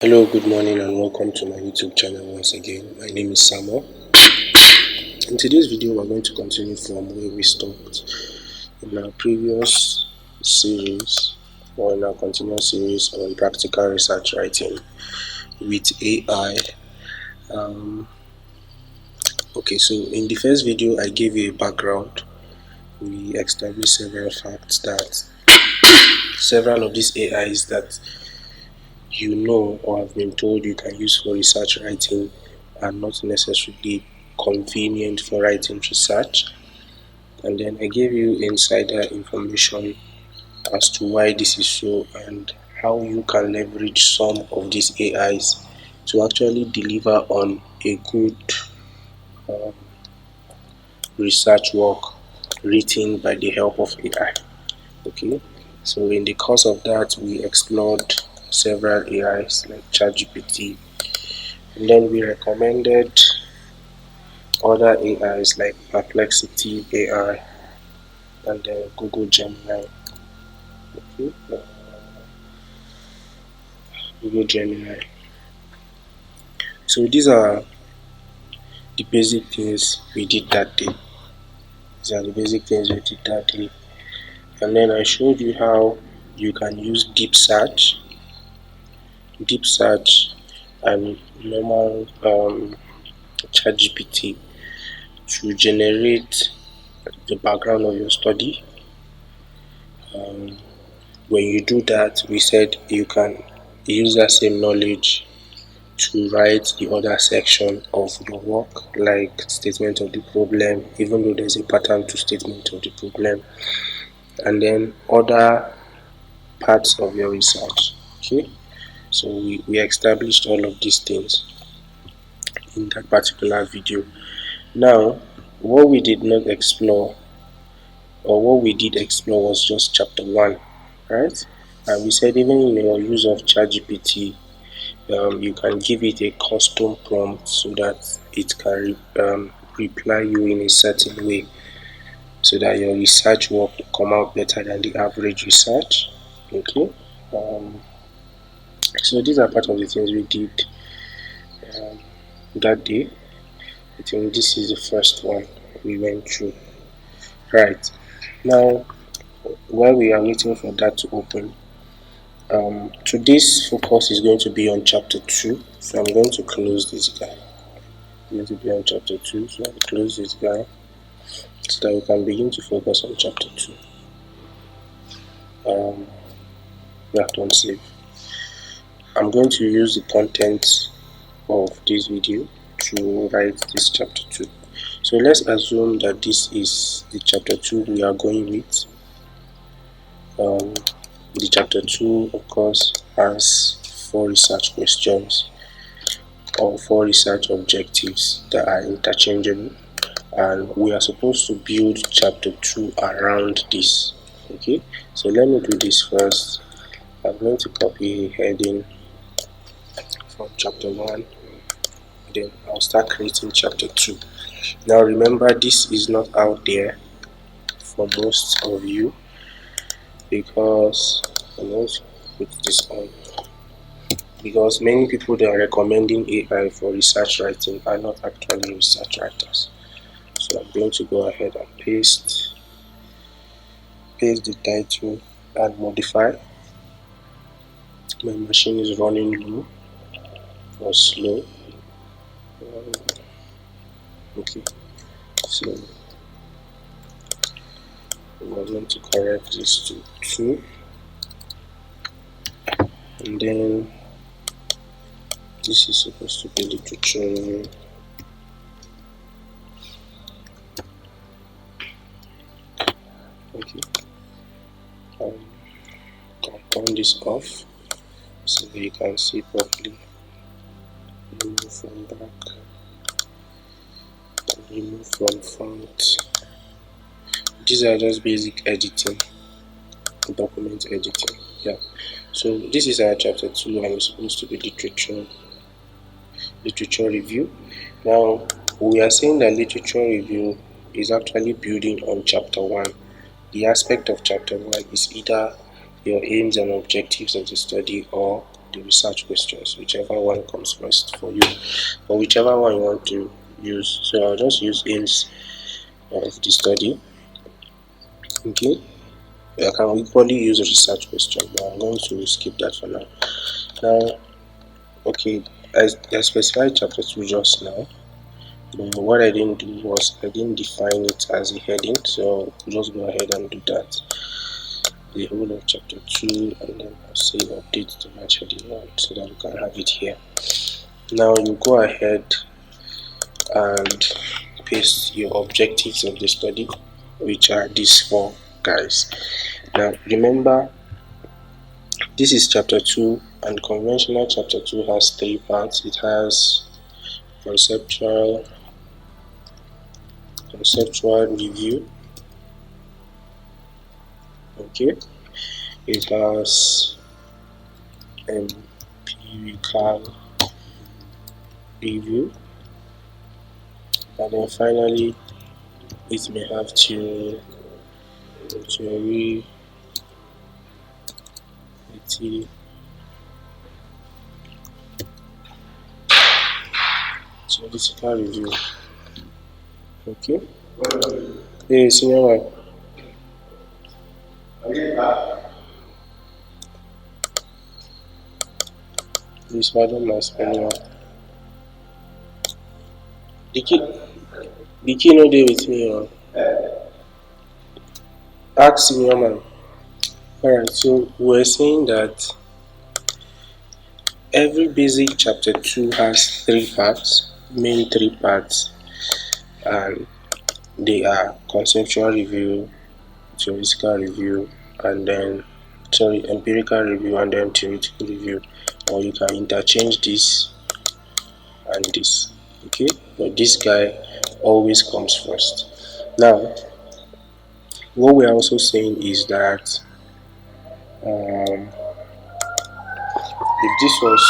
Hello, good morning, and welcome to my YouTube channel once again. My name is Samuel. In today's video, we're going to continue from where we stopped in our previous series, or in our continuous series on practical research writing with AI. Okay, so in the first video, I gave you a background. We established several facts that several of these AIs that you know or have been told you can use for research writing are not necessarily convenient for writing research. And then I gave you insider information as to why this is so and how you can leverage some of these AIs to actually deliver on a good research work written by the help of AI. Okay, so in the course of that, we explored several AIs like ChatGPT, and then we recommended other AIs like Perplexity AI and Google Gemini. Okay, Google Gemini. So these are the basic things we did that day. And then I showed you how you can use deep search, and normal ChatGPT to generate the background of your study. When you do that, we said you can use that same knowledge to write the other section of your work, like statement of the problem, even though there's a pattern to statement of the problem, and then other parts of your research. Okay, so we established all of these things in that particular video. Now, what we did not explore, or what we did explore, was just chapter 1, right? And we said even in your use of ChatGPT, you can give it a custom prompt so that it can reply you in a certain way, so that your research work will come out better than the average research. Okay, so these are part of the things we did that day. I think this is the first one we went through. Right, now, while we are waiting for that to open, today's focus is going to be on chapter 2. So I'm going to close this guy. It's going to be on chapter 2, so I'll close this guy so that we can begin to focus on chapter 2. Don't save. I'm going to use the content of this video to write this chapter 2. So let's assume that this is the chapter 2 we are going with. The chapter 2, of course, has 4 research questions or 4 research objectives that are interchangeable, and we are supposed to build chapter 2 around this. Okay, so let me do this first. I'm going to copy a heading from chapter 1, then I'll start creating chapter 2. Now remember, this is not out there for most of you, because I'm going to put this on, because many people that are recommending AI for research writing are not actually research writers. So I'm going to go ahead and paste the title and modify. My machine is running low or slow. Okay, so we're going to correct this to 2, and then this is supposed to be literature. Okay, I'll turn this off so that you can see properly. Remove from back, remove from front. These are just basic editing, document editing. Yeah, so this is our chapter 2, and it's supposed to be literature review. Now we are saying that literature review is actually building on chapter 1. The aspect of chapter 1 is either your aims and objectives of the study or the research questions, whichever one comes first for you, or whichever one you want to use. So I'll just use aims of the study. Okay, I can equally use a research question, but I'm going to skip that for now. Now, okay, I specified chapter 2 just now. What I didn't do was I didn't define it as a heading, so I'll just go ahead and do that. The whole of chapter 2, and then I'll say update to match heading 1 so that you can have it here. Now you go ahead and paste your objectives of the study, which are these 4 guys. Now remember, this is chapter 2, and conventional chapter 2 has 3 parts. It has conceptual review. Okay, it has empirical review, and then finally it may have theoretical review. Okay. Hey, senior man. Please pardon my spelling. The key no dey with me. Ask senior man. Alright, so we're saying that every basic chapter 2 has 3 parts, main 3 parts, and they are conceptual review, theoretical review, and then empirical review, and then theoretical review, or you can interchange this and this. Okay, but this guy always comes first. Now what we are also saying is that if this was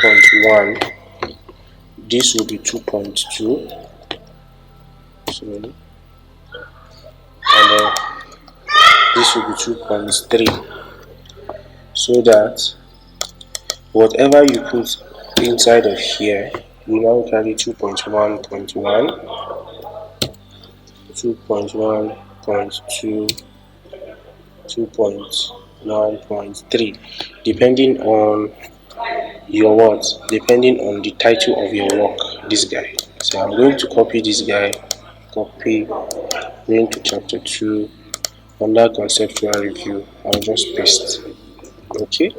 2.1, this will be 2.2, so, and then this will be 2.3, so that whatever you put inside of here will now carry 2.1.1, 2.1.2, 2.1.3, depending on your words, depending on the title of your work, this guy. So I'm going to copy this guy, copy, going to chapter 2, under conceptual review, I'll just paste. Okay,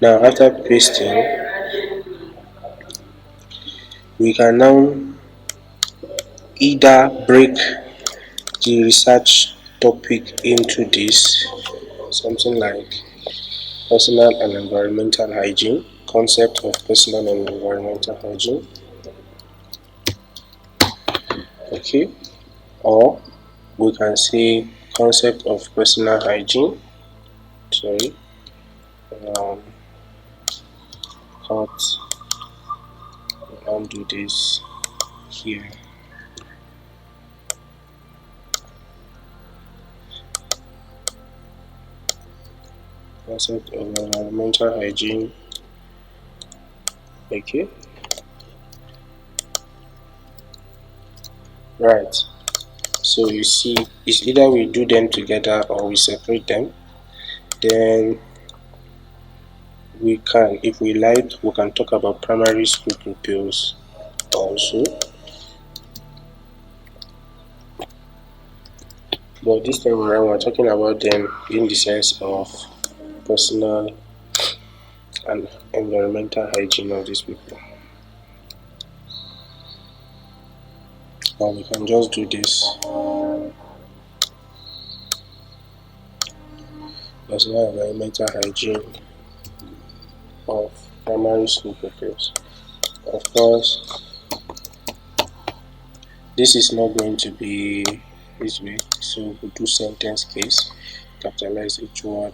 now after pasting, we can now either break the research topic into this, something like personal and environmental hygiene, concept of personal and environmental hygiene. Okay, or we can say concept of personal hygiene. Sorry, cut. I'll do this here. Concept of environmental hygiene. Okay, right. So you see, it's either we do them together or we separate them. Then we can, if we like, we can talk about primary school pupils also, but this time around we're talking about them in the sense of personal and environmental hygiene of these people. Or we can just do this: personal and environmental hygiene of primary school pupils. Of course, this is not going to be this way, so we'll do sentence case, capitalize each word.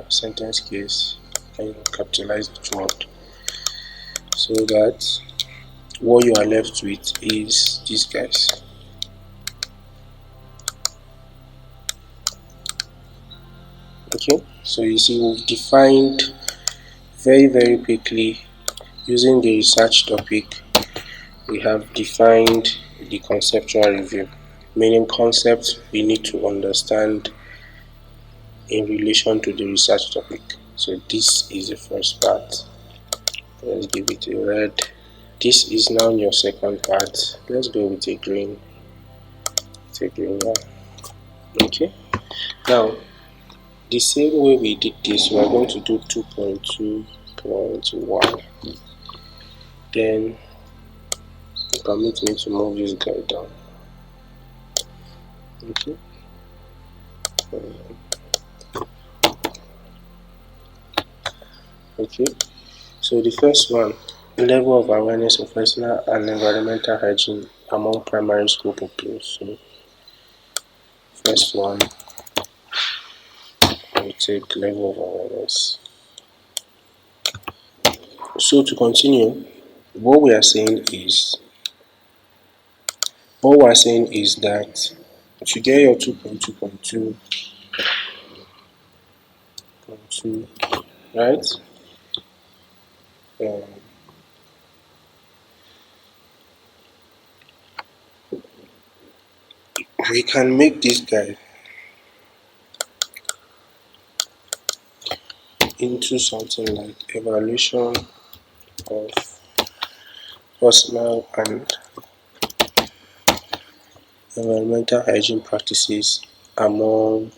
Sentence case, and capitalize each word, so that what you are left with is these guys. Okay, Okay, so you see we've defined very quickly using the research topic. We have defined the conceptual review, meaning concepts we need to understand in relation to the research topic. So this is the first part. Let's give it a red. This is now your second part. Let's go with a green. It's a green one. Okay. Now, the same way we did this, we are going to do 2.2.1. Then permit me to move this guy down. Okay. Okay. So the first one, level of awareness of personal and environmental hygiene among primary school pupils. So first one, we take level of awareness. So to continue, what we are saying is that to get your 2.2.2.2, right? Um, we can make this guy into something like evaluation of personal and environmental hygiene practices among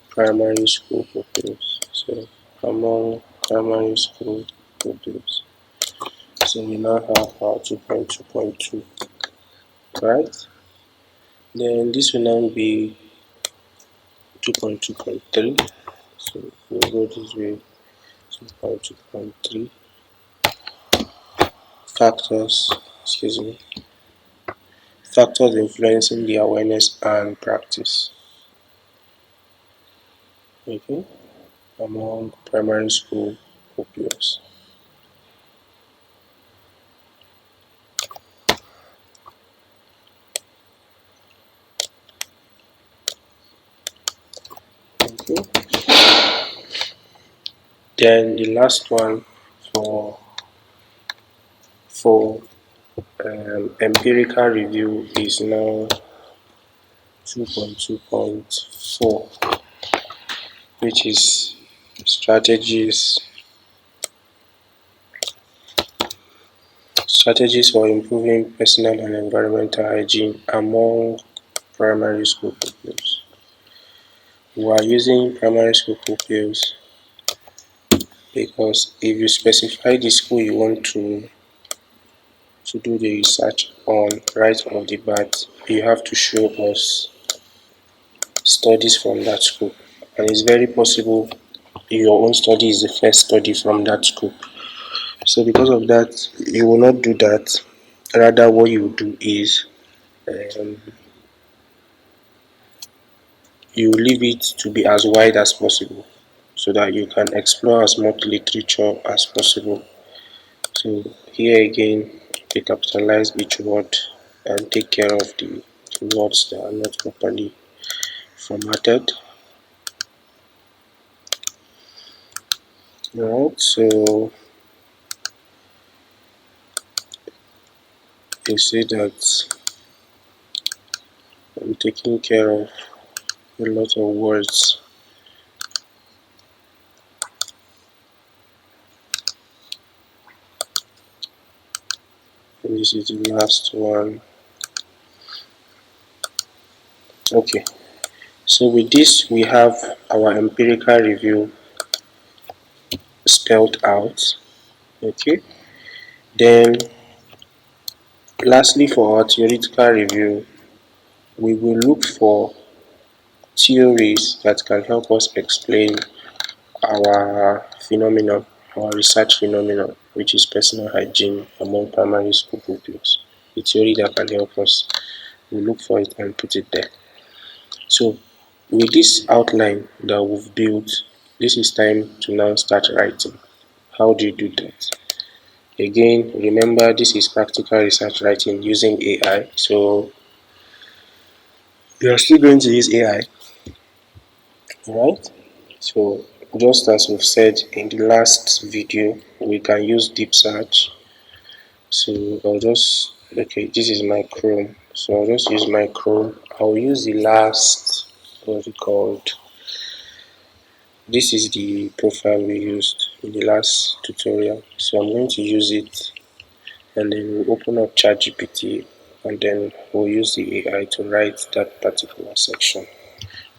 primary school pupils. So among primary school pupils. So we now have our 2.2.2, right? Then this will now be 2.2.3. So we'll go this way. 2.2.3 factors, factors influencing the awareness and practice. Okay, among primary school pupils. Okay. Then the last one for for empirical review is now 2.2.4, which is strategies strategies for improving personal and environmental hygiene among primary school pupils. We are using primary school pupils because if you specify the school you want to do the research on right off the bat, you have to show us studies from that school, and it's very possible your own study is the first study from that school. So because of that, you will not do that. Rather, what you do is um, you leave it to be as wide as possible so that you can explore as much literature as possible. So here again, they capitalize each word and take care of the words that are not properly formatted. Alright, so you see that I'm taking care of a lot of words. And this is the last one. Okay, so with this we have our empirical review spelled out. Okay, then lastly, for our theoretical review, we will look for theories that can help us explain our phenomenon, our research phenomenon, which is personal hygiene among primary school pupils. The theory that can help us, we look for it and put it there. So with this outline that we've built, this is time to now start writing. How do you do that? Again, remember this is practical research writing using AI. So we are still going to use AI, right? So just as we've said in the last video, we can use deep search. So I'll just, okay, this is my Chrome. So I'll just use my Chrome. I'll use the last, what's it called? This is the profile we used in the last tutorial. So I'm going to use it, and then we'll open up ChatGPT, and then we'll use the AI to write that particular section.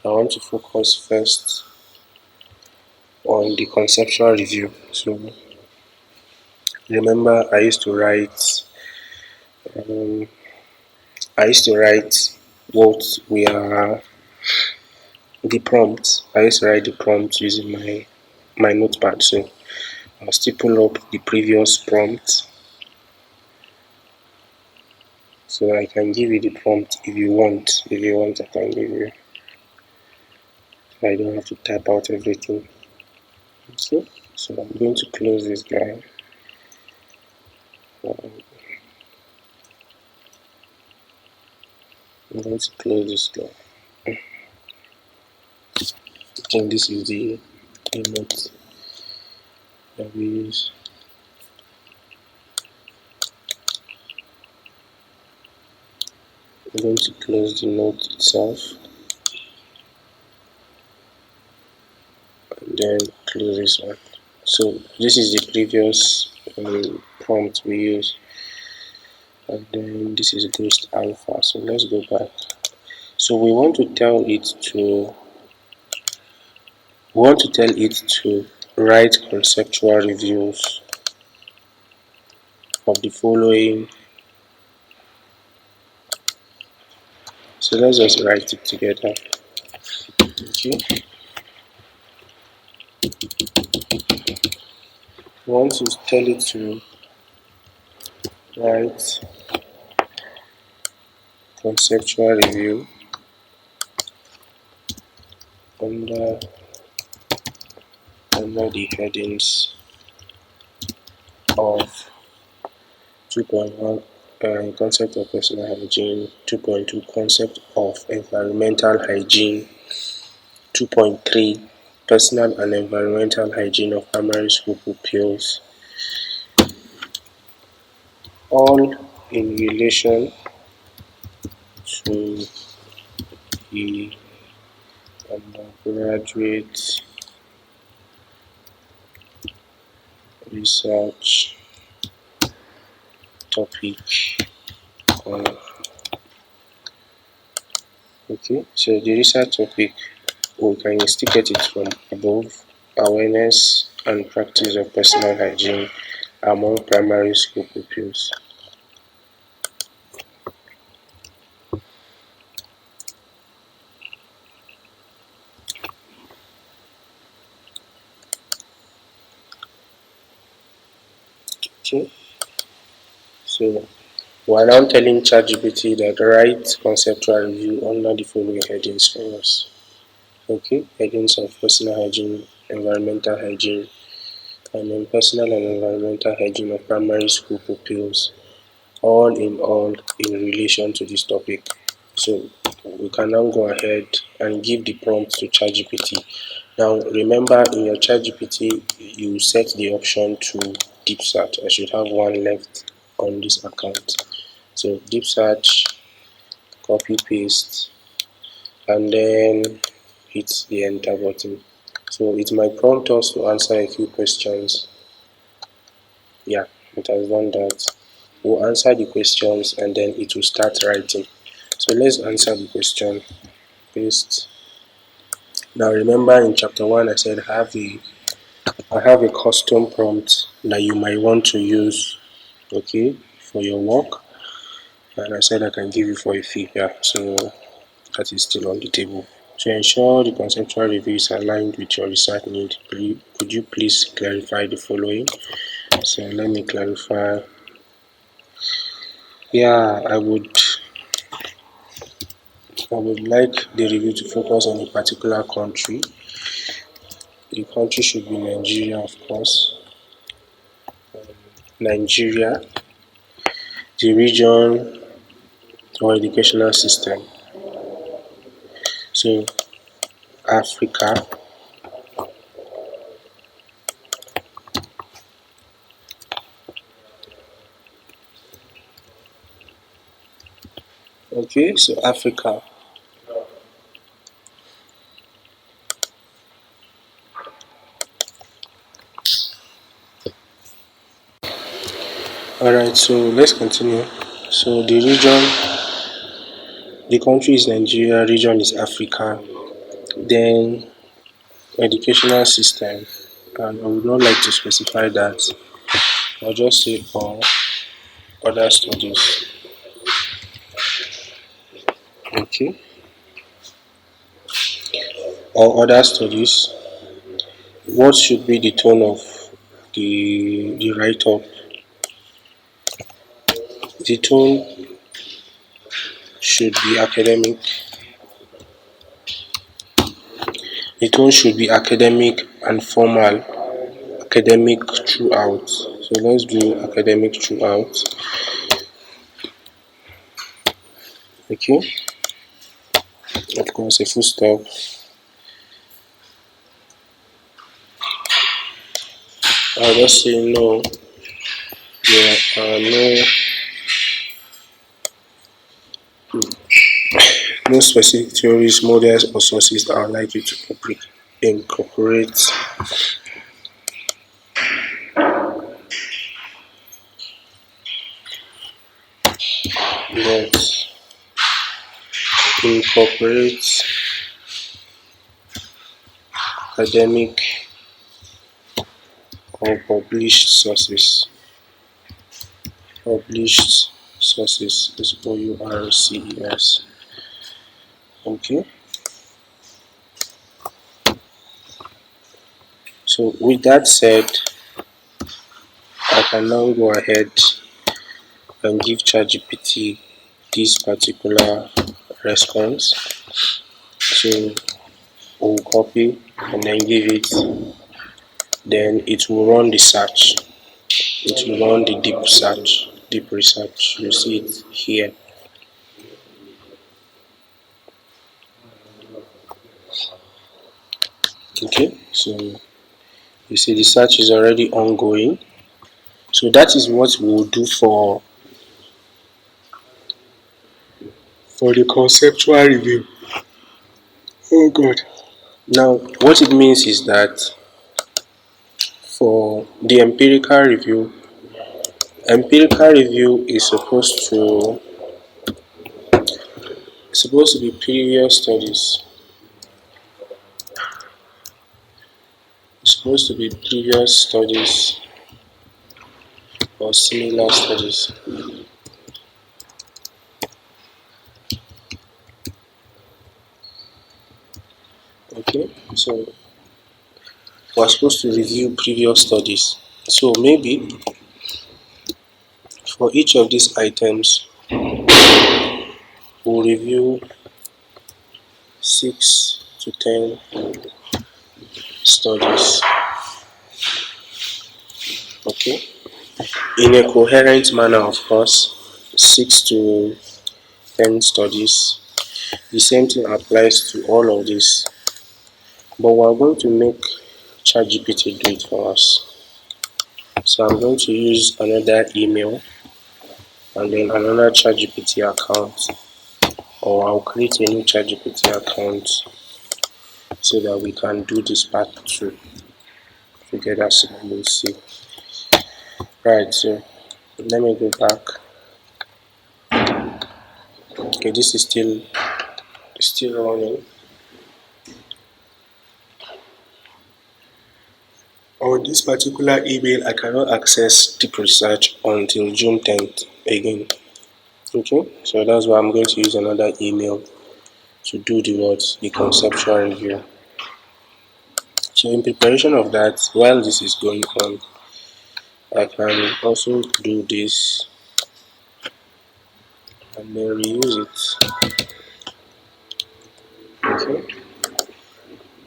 I want to focus first on the conceptual review. So remember, um, I used to write what we are the prompt. I used to write the prompt using my notepad. So I'll still pull up the previous prompt, so I can give you the prompt if you want. If you want, I can give you. I don't have to type out everything. Okay, so I'm going to close this guy. I'm going to close this guy. I think this is the note that we use. I'm going to close the note itself, and then close this one. So this is the previous prompt we use, and then this is ghost alpha. So let's go back. So we want to tell it to write conceptual reviews of the following. So let's just write it together. Okay. We want to tell it to write conceptual review under the headings of 2.1 concept of personal hygiene, 2.2 concept of environmental hygiene, 2.3 personal and environmental hygiene of primary school pupils, all in relation to the undergraduate research topic on. Okay, so the research topic, we can instigate it from above: awareness and practice of personal hygiene among primary school pupils. Okay, so we are now telling ChatGPT that write conceptual review under the following headings for us. Okay, headings of personal hygiene, environmental hygiene, and then personal and environmental hygiene of primary school pupils, all in relation to this topic. So we can now go ahead and give the prompt to ChatGPT. Now remember, in your ChatGPT you set the option to deep search. I should have one left on this account. So deep search, copy paste, and then hit the enter button. So it might prompt us to answer a few questions. Yeah, it has done that. We'll answer the questions and then it will start writing. So let's answer the question. Paste. Now remember, in chapter 1 I said I have a custom prompt that you might want to use, okay, for your work, and I said I can give you for a fee. Yeah, so that is still on the table. To ensure the conceptual review is aligned with your research need, could you please clarify the following? So let me clarify. Yeah, I would like the review to focus on a particular country. The country should be Nigeria, of course. Nigeria, the region or educational system. So Africa, Okay, so Africa. Alright, so let's continue. So the country is Nigeria, region is Africa. Then educational system, and I would not like to specify that. I'll just say for other studies. Okay, or other studies. What should be the tone of the write up? The tone should be academic. The tone should be academic and formal. Academic throughout. So let's do academic throughout. Okay, of course, a full stop. I'll just say no. There are no specific theories, models, or sources that are likely to incorporate that incorporate academic or published sources. Published sources is OURCES. Okay. So with that said, I can now go ahead and give ChatGPT this particular response. So we'll copy and then give it, then it will run the search. It will run the deep search, deep research. You see it here. Okay, so you see the search is already ongoing. So that is what we'll do for the conceptual review. Oh god. Now what it means is that for the empirical review is supposed to be previous studies. It's supposed to be previous studies or similar studies. Okay, so we're supposed to review previous studies. So maybe for each of these items, we'll review 6 to 10 studies. Okay, in a coherent manner, of course, 6 to 10 studies. The same thing applies to all of this, but we're going to make ChatGPT do it for us. So I'm going to use another email and then another ChatGPT account, or I'll create a new ChatGPT account so that we can do this part 2 together. So we'll see. Right, so let me go back. Okay, this is still running. On this particular email, I cannot access deep research until June 10th again. Okay, so that's why I'm going to use another email to do the conceptual review. So in preparation of that, while this is going on, I can also do this and then reuse it. Okay,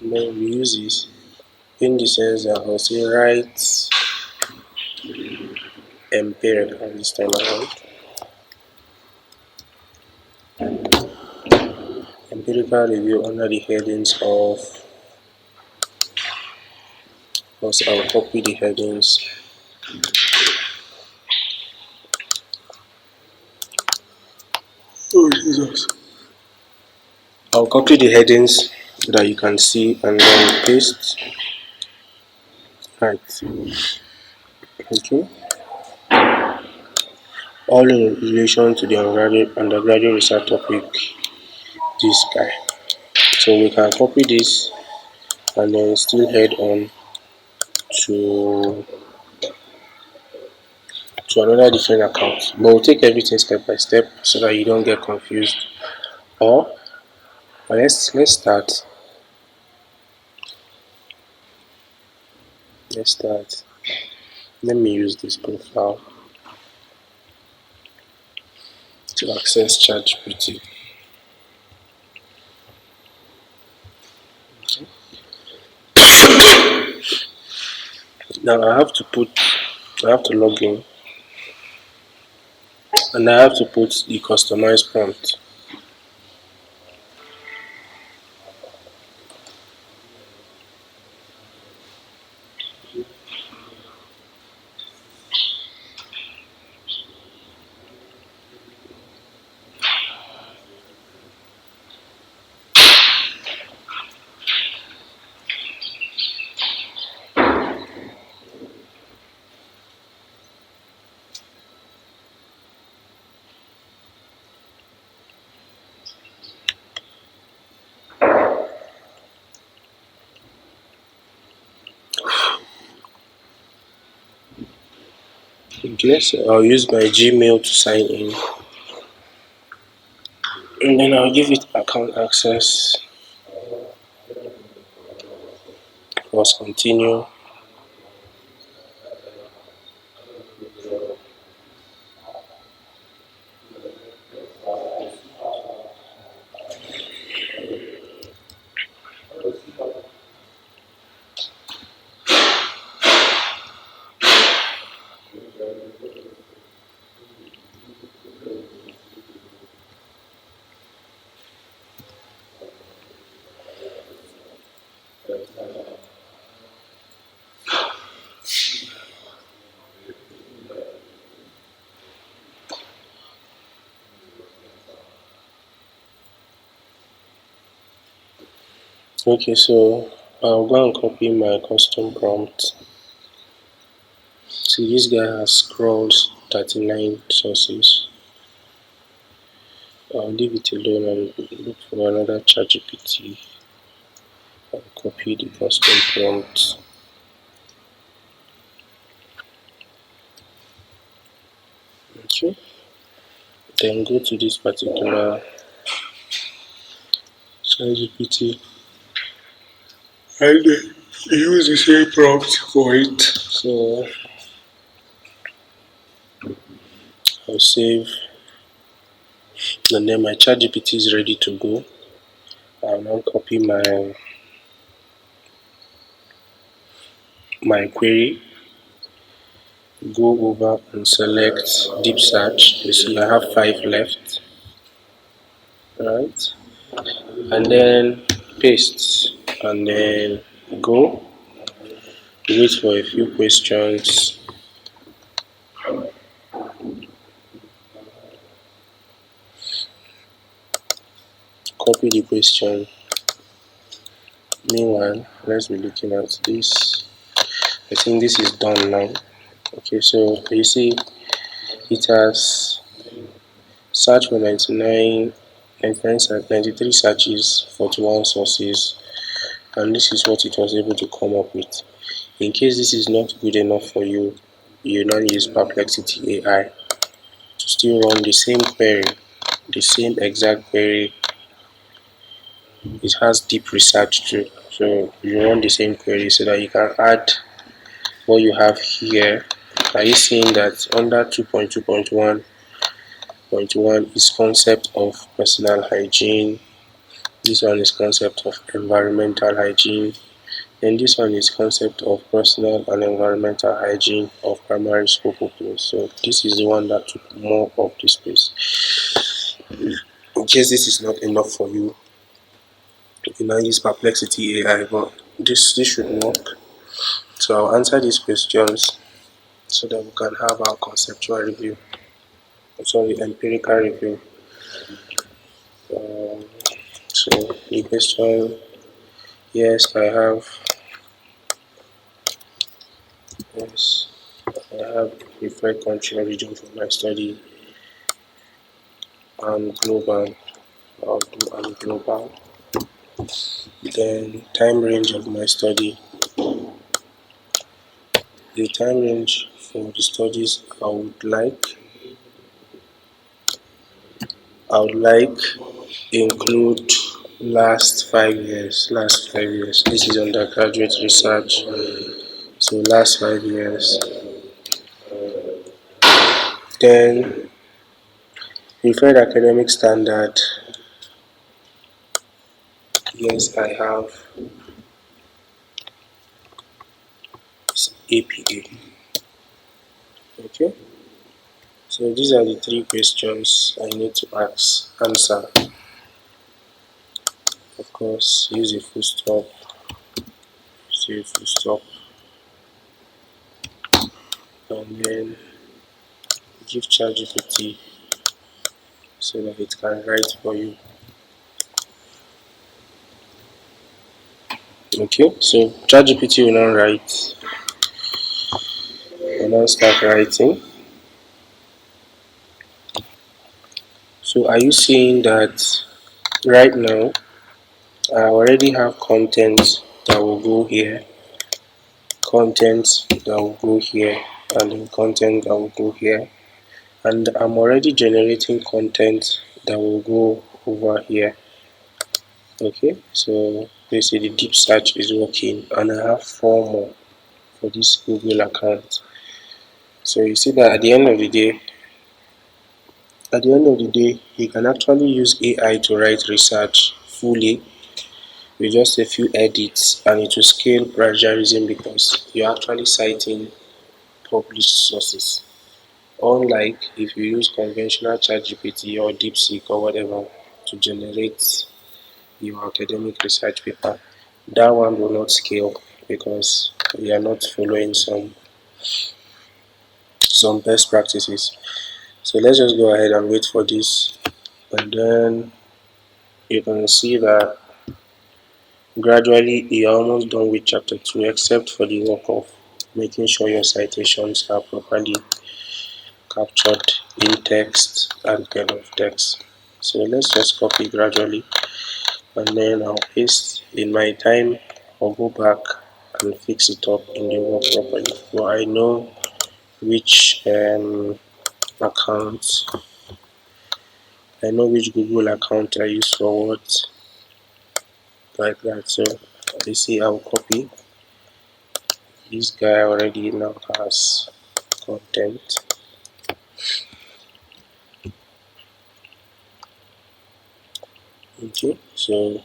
and then reuse this in the sense that I'll say write empirical this time around. Empirical review under the headings of, also I'll copy the headings. Oh Jesus. I'll copy the headings that you can see and then paste. Right. Okay. All in relation to the undergraduate research topic, this guy. So we can copy this and then still head on to another different account. But we'll take everything step by step so that you don't get confused. Or let's start. Let's start. Let me use this profile to access ChatGPT. Now I have to log in and I have to put the customized prompt. Okay, so I'll use my Gmail to sign in. And then I'll give it account access. Let's continue. Okay, so I'll go and copy my custom prompt. See, this guy has scrolled 39 sources. I'll leave it alone and look for another ChatGPT. I'll copy the custom prompt. Okay, then go to this particular ChatGPT and use the same prompt for it. So I'll save, and then my ChatGPT is ready to go. I'll now copy my query, go over and select deep search. You see I have 5 left, right? And then paste, and then go, wait for a few questions, copy the question. Meanwhile, let's be looking at this. I think this is done now. Okay, so you see it has searched for 93 searches, 41 sources, and this is what it was able to come up with. In case this is not good enough for you, you now use Perplexity AI to still run the same query, the same exact query. It has deep research too, so you run the same query so that you can add what you have here. Are you seeing that under 2.2.1.1 is concept of personal hygiene, this one is concept of environmental hygiene, and this one is concept of personal and environmental hygiene of primary school pupils. So this is the one that took more of the space. In case this is not enough for you, you can now use Perplexity AI, but this should work. So I'll answer these questions so that we can have our conceptual review. Sorry, empirical review. Um, so the question, yes, I have. Yes, I have preferred country or region for my study and global. I'll do and global. Then time range of my study. The time range for the studies I would like include last 5 years. Last 5 years. This is undergraduate research. So last 5 years. Then preferred academic standard. Yes, I have APA. Okay. So these are the three questions I need to answer. Of course, use a full stop, say full stop, and then give ChatGPT so that it can write for you. Okay, so ChatGPT will now write, will now start writing. So are you seeing that right now I already have content that will go here, content that will go here, and then content that will go here, and I'm already generating content that will go over here. Okay, so you see the deep search is working, and I have four more for this Google account. So you see that at the end of the day, you can actually use AI to write research fully with just a few edits, and it will scale plagiarism because you're actually citing published sources. Unlike if you use conventional ChatGPT or DeepSeek or whatever to generate your academic research paper, that one will not scale because we are not following some best practices. So let's just go ahead and wait for this, and then you can see that gradually you're almost done with chapter 2, except for the work of making sure your citations are properly captured in text and kind of text. So let's just copy gradually, and then I'll paste in my time. I'll go back and fix it up in the work properly. But I know which account, I know which Google account I use for what, like that. So you see, I'll copy. This guy already now has content. Okay, so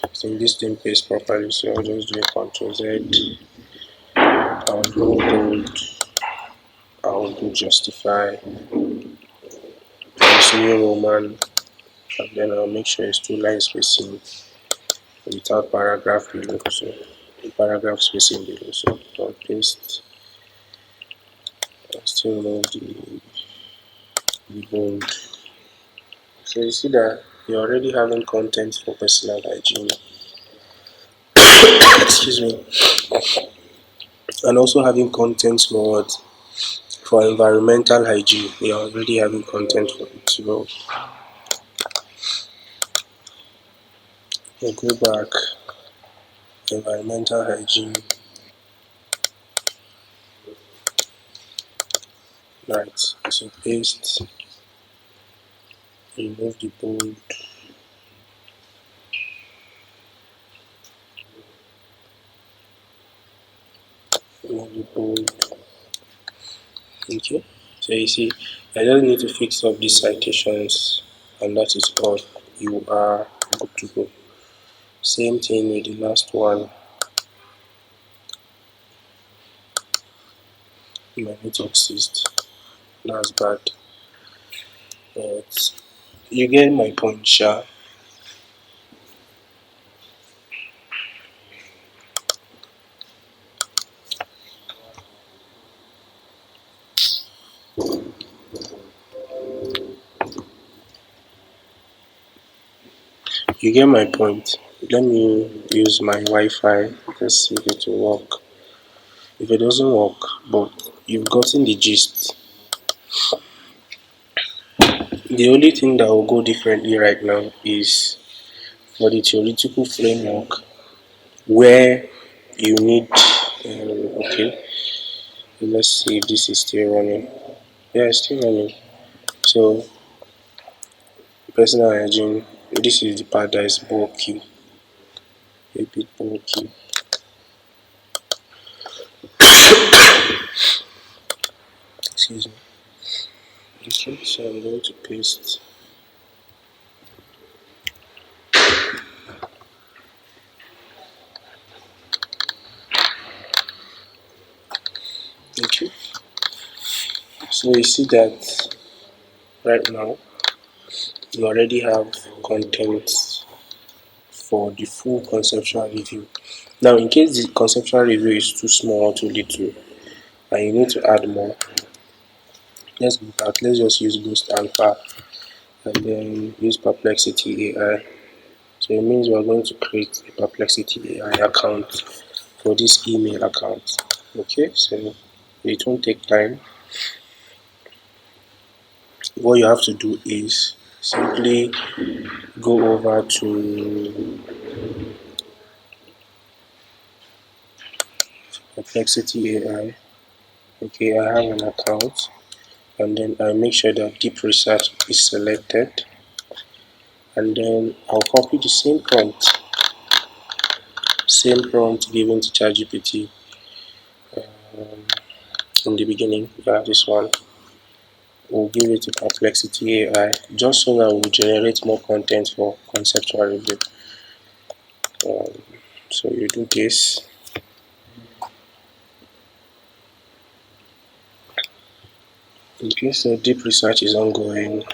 I think this thing paste properly. So I'll just do a Control Z. I'll do bold. I'll do justify. There's new Roman, and then I'll make sure it's two line spacing without paragraph below. So the paragraph spacing below. So I'll paste. I still know the bold. So you see that you're already having content for personal hygiene. Excuse me. And also having content for what? For environmental hygiene. You're already having content for it. So we'll go back. Environmental hygiene. Right. So paste. Remove the bold. Remove the bold. Okay. So you see, I just need to fix up these citations, and that is all. You are good to go. Same thing with the last one. My network ceased. That's bad. But you get my point, Sha. You get my point. Let me use my Wi-Fi. Let's see if it will work. If it doesn't work, but you've gotten the gist. The only thing that will go differently right now is for the theoretical framework where you need okay, let's see if this is still running. Yeah, it's still running. So personal hygiene, this is the part that is bulky, a bit bulky. Excuse me. Okay, so I'm going to paste. Okay, so you see that right now you already have content for the full conceptual review. Now, in case the conceptual review is too small or too little, and you need to add more, let's go back. Let's just use Ghost Alpha and then use Perplexity AI. So it means we are going to create a Perplexity AI account for this email account. Okay, so it won't take time. What you have to do is simply go over to Perplexity AI. Okay, I have an account, and then I make sure that deep research is selected, and then I'll copy the same prompt given to ChatGPT in the beginning. Yeah, this one. We'll give it to Perplexity AI just so that we'll generate more content for conceptual review. Um, so you do this. Okay, so deep research is ongoing.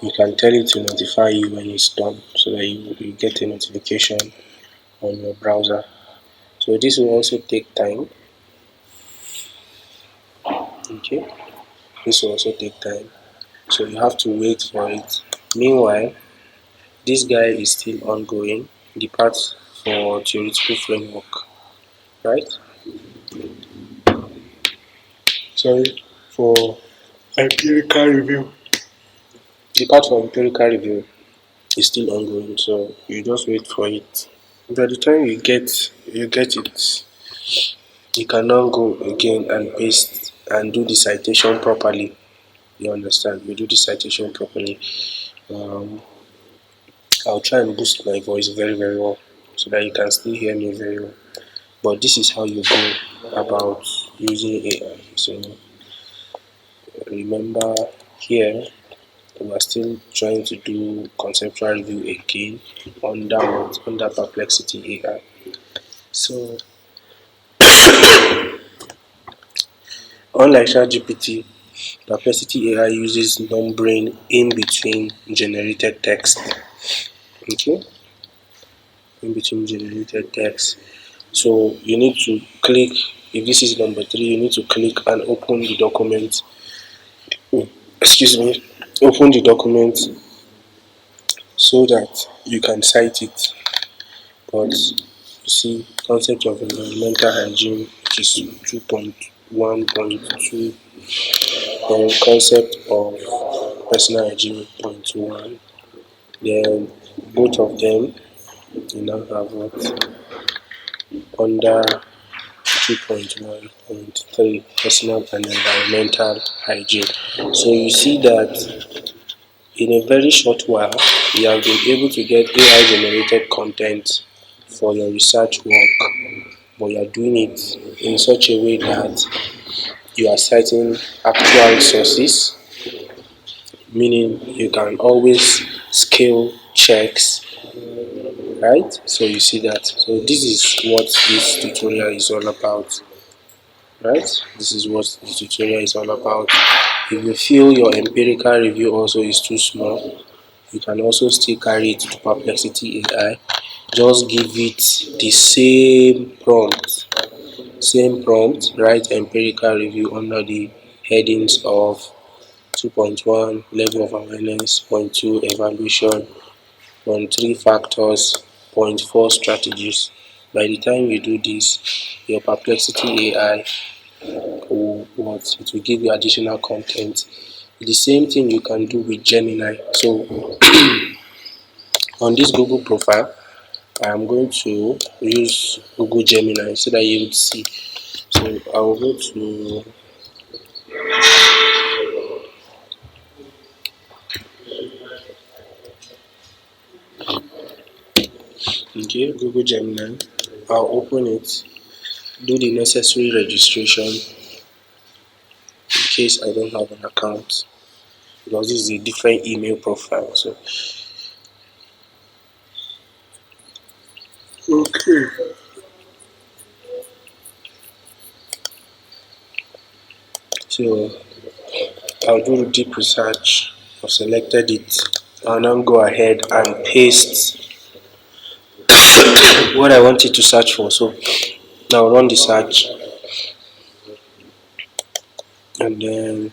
You can tell it to notify you when it's done so that you get a notification on your browser. So this will also take time. Okay, this will also take time. So you have to wait for it. Meanwhile, this guy is still ongoing, the part for theoretical framework, right? Sorry, for empirical review. The part for empirical review is still ongoing, so you just wait for it. By the time you get it, you can now go again and paste and do the citation properly. You understand? You do the citation properly. Um, I'll try and boost my voice very very well so that you can still hear me very well. But this is how you go about using AI. So remember here we are still trying to do conceptual review again under Perplexity AI. So unlike ChatGPT, Perplexity AI uses numbering in between generated text. Okay, in between generated text. So you need to click. If this is number 3, you need to click and open the document. Oh, excuse me. Open the document so that you can cite it. But you see, concept of environmental hygiene, which is 2.1.2, then concept of personal hygiene, point 1. Then both of them, you now have what? Under 2.1.3, personal and environmental hygiene. So you see that in a very short while, you have been able to get AI generated content for your research work, but you are doing it in such a way that you are citing actual sources, meaning you can always scale checks, right? So you see that. So this is what this tutorial is all about, right? This is what the tutorial is all about. If you feel your empirical review also is too small, you can also still carry it to Perplexity AI. Just give it the same prompt, write empirical review under the headings of 2.1 level of awareness, point 2 evaluation, 0.3 factors, 0.4 strategies. By the time you do this, your Perplexity AI it will give you additional content. The same thing you can do with Gemini. So on this Google profile, I am going to use Google Gemini so that you would see. So I will go to Google Gemini. I'll open it, do the necessary registration in case I don't have an account, because this is a different email profile. So okay. So I'll do deep research. I've selected it. I'll now go ahead and paste what I wanted to search for. So now run the search, and then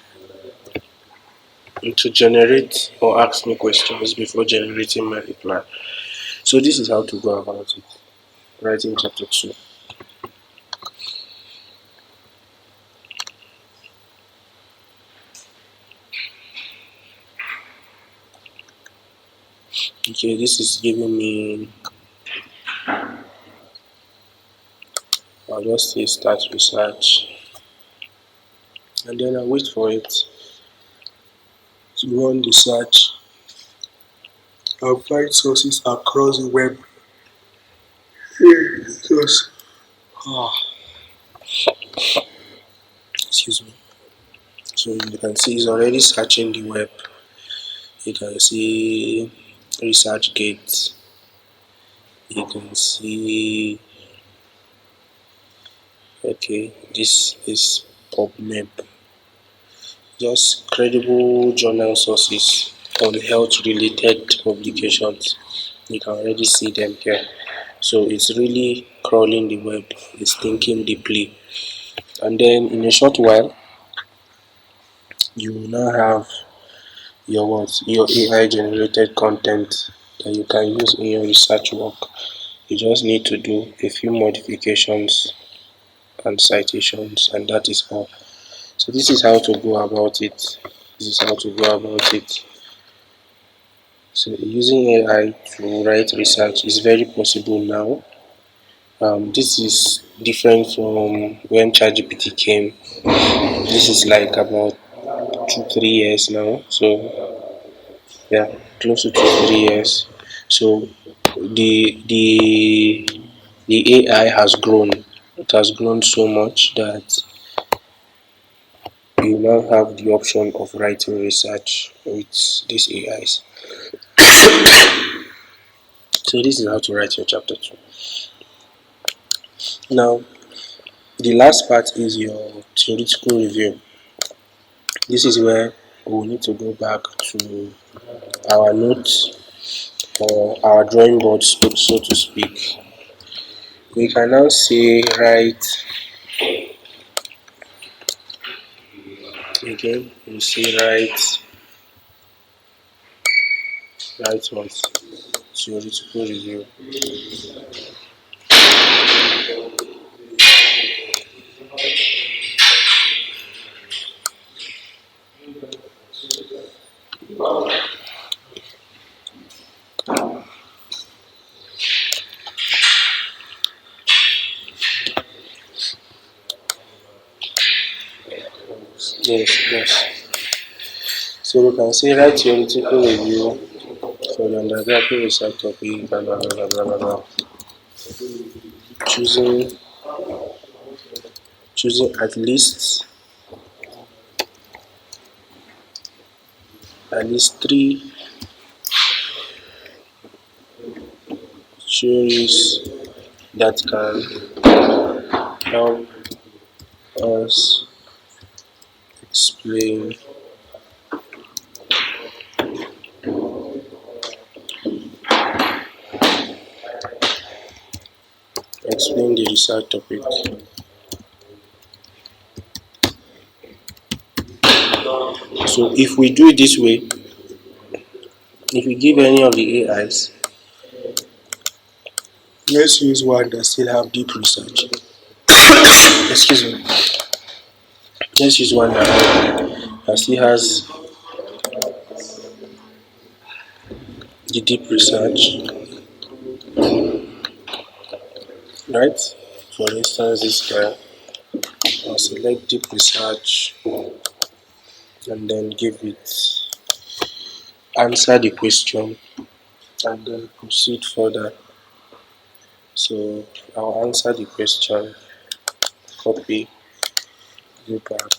to generate or ask me questions before generating my reply. So this is how to go about it. Writing chapter 2. Okay, this is giving me, I'll just say start research, and then I wait for it to run the search and find sources across the web. Yes. Oh, excuse me. So you can see it's already searching the web. You can see ResearchGate. You can see, okay, this is PubMed. Just credible journal sources on health related publications. You can already see them here. So it's really crawling the web, it's thinking deeply. And then in a short while, you will now have your AI generated content that you can use in your research work. You just need to do a few modifications and citations, and that is all. So this is how to go about it. This is how to go about it. So using AI to write research is very possible now. This is different from when ChatGPT came. This is like about 2-3 years now. So yeah, close to 2-3 years. So the the AI has grown. It has grown so much that you now have the option of writing research with these AIs. So this is how to write your chapter 2. Now the last part is your theoretical review. This is where we will need to go back to our notes or our drawing board, so to speak. We can now say write again. We say write what? Theoretical review. Yes. So we can say write theoretical review for the undergraduate research topic, blah blah blah blah blah blah. Choosing at least 3 theories that can help us explain the research topic. So if we do it this way, if we give any of the AIs Let's use one that still have deep research. Excuse me. Let's use one that still has the deep research, right? For instance, this guy, I'll select deep research and then give it answer the question and then proceed further. So I'll answer the question, copy, go back.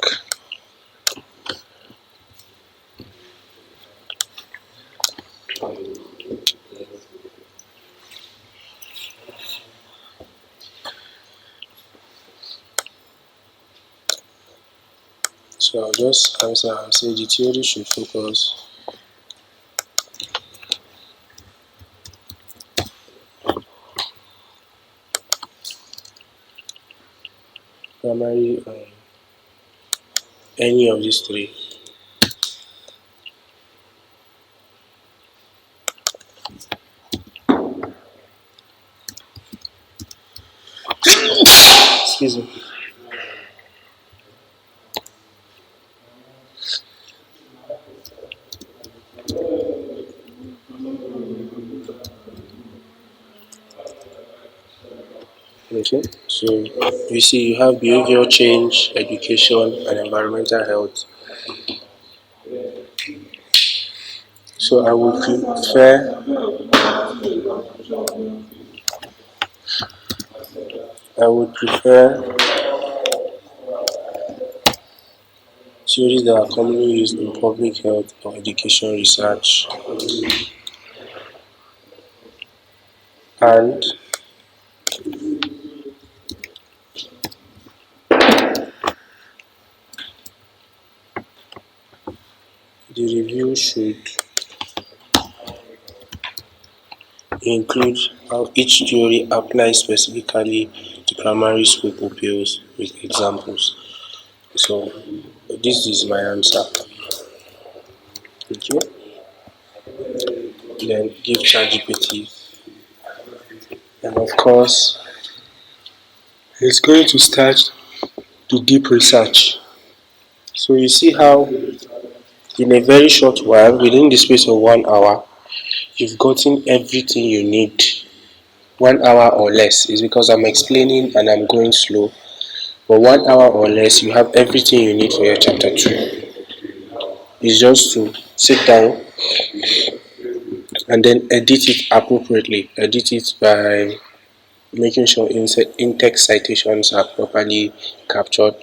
So I'll just answer and say the theory should focus primarily on any of these three. Excuse me. Okay, so you see you have behavioral change, education, and environmental health. So I would prefer theories that are commonly used in public health or education research, and the review should include how each theory applies specifically to primary school pupils with examples. So this is my answer. Okay. Then give ChatGPT, and of course it's going to start the deep research. So you see how in a very short while, within the space of 1 hour, you've gotten everything you need. 1 hour or less is because I'm explaining and I'm going slow. But 1 hour or less, you have everything you need for your chapter 2. It's just to sit down and then edit it appropriately. Edit it by making sure in-text citations are properly captured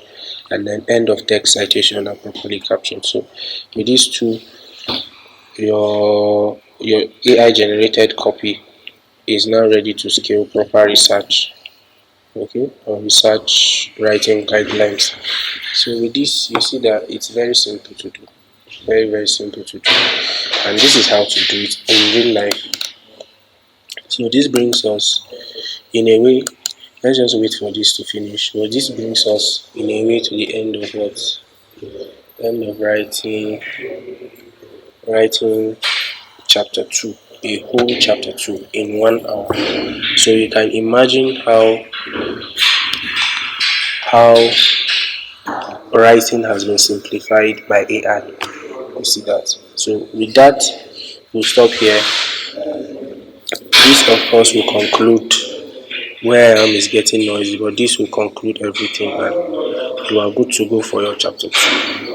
and then end of text citation are properly captured. So with these two, your AI generated copy is now ready to scale proper research, okay, or research writing guidelines. So with this, you see that it's very simple to do, very simple to do, and this is how to do it in real life. So this brings us in a way. Let's just wait for this to finish. But this brings us in a way to the end of what? End of writing chapter 2, a whole chapter 2 in 1 hour. So you can imagine how writing has been simplified by AI. You see that. So with that, we'll stop here. This of course will conclude where I am is getting noisy, but this will conclude everything and you are good to go for your chapter 2.